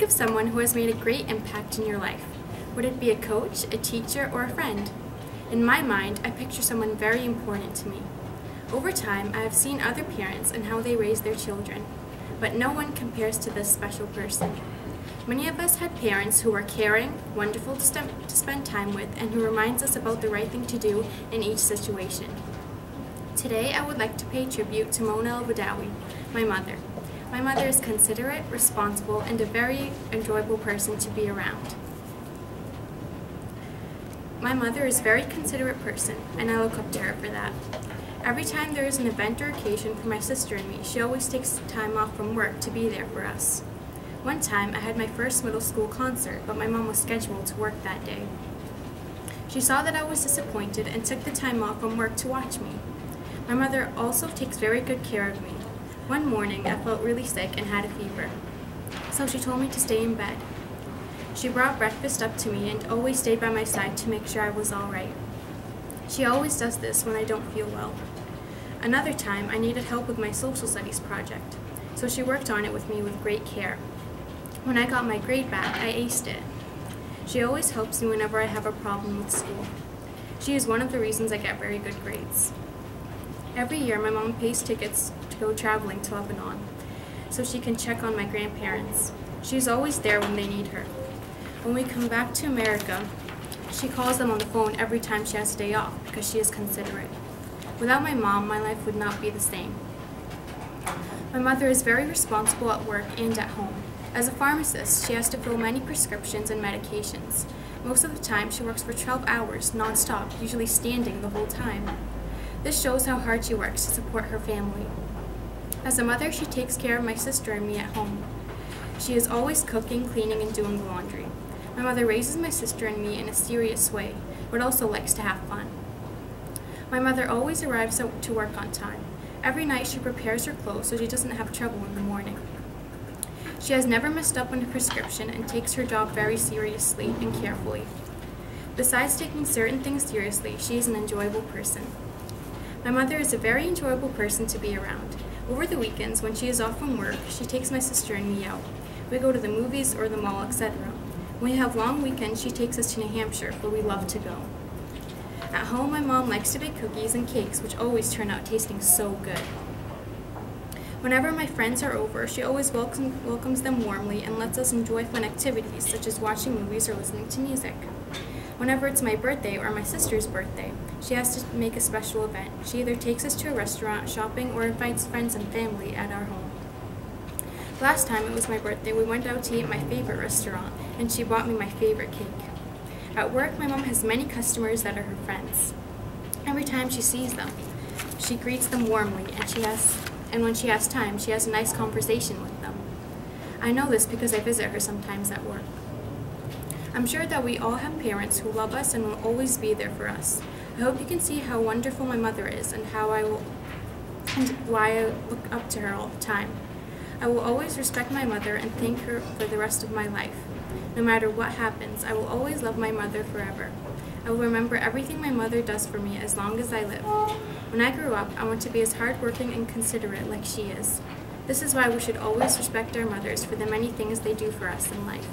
Think of someone who has made a great impact in your life. Would it be a coach, a teacher, or a friend? In my mind, I picture someone very important to me. Over time, I have seen other parents and how they raise their children, but no one compares to this special person. Many of us had parents who were caring, wonderful to spend time with, and who reminds us about the right thing to do in each situation. Today, I would like to pay tribute to Mona El-Badawi, my mother. My mother is considerate, responsible, and a very enjoyable person to be around. My mother is a very considerate person, and I look up to her for that. Every time there is an event or occasion for my sister and me, she always takes time off from work to be there for us. One time, I had my first middle school concert, but my mom was scheduled to work that day. She saw that I was disappointed and took the time off from work to watch me. My mother also takes very good care of me. One morning, I felt really sick and had a fever, so she told me to stay in bed. She brought breakfast up to me and always stayed by my side to make sure I was all right. She always does this when I don't feel well. Another time, I needed help with my social studies project, so she worked on it with me with great care. When I got my grade back, I aced it. She always helps me whenever I have a problem with school. She is one of the reasons I get very good grades. Every year, my mom pays tickets to go traveling to Lebanon, so she can check on my grandparents. She is always there when they need her. When we come back to America, she calls them on the phone every time she has a day off because she is considerate. Without my mom, my life would not be the same. My mother is very responsible at work and at home. As a pharmacist, she has to fill many prescriptions and medications. Most of the time, she works for 12 hours non-stop, usually standing the whole time. This shows how hard she works to support her family. As a mother, she takes care of my sister and me at home. She is always cooking, cleaning, and doing the laundry. My mother raises my sister and me in a serious way, but also likes to have fun. My mother always arrives to work on time. Every night she prepares her clothes so she doesn't have trouble in the morning. She has never messed up on a prescription and takes her job very seriously and carefully. Besides taking certain things seriously, she is an enjoyable person. My mother is a very enjoyable person to be around. Over the weekends, when she is off from work, she takes my sister and me out. We go to the movies or the mall, etc. When we have long weekends, she takes us to New Hampshire, where we love to go. At home, my mom likes to bake cookies and cakes, which always turn out tasting so good. Whenever my friends are over, she always welcomes them warmly and lets us enjoy fun activities, such as watching movies or listening to music. Whenever it's my birthday or my sister's birthday, she has to make a special event. She either takes us to a restaurant, shopping, or invites friends and family at our home. Last time it was my birthday, we went out to eat at my favorite restaurant, and she bought me my favorite cake. At work, my mom has many customers that are her friends. Every time she sees them, she greets them warmly, and when she has time, she has a nice conversation with them. I know this because I visit her sometimes at work. I'm sure that we all have parents who love us and will always be there for us. I hope you can see how wonderful my mother is and why I look up to her all the time. I will always respect my mother and thank her for the rest of my life. No matter what happens, I will always love my mother forever. I will remember everything my mother does for me as long as I live. When I grow up, I want to be as hardworking and considerate like she is. This is why we should always respect our mothers for the many things they do for us in life.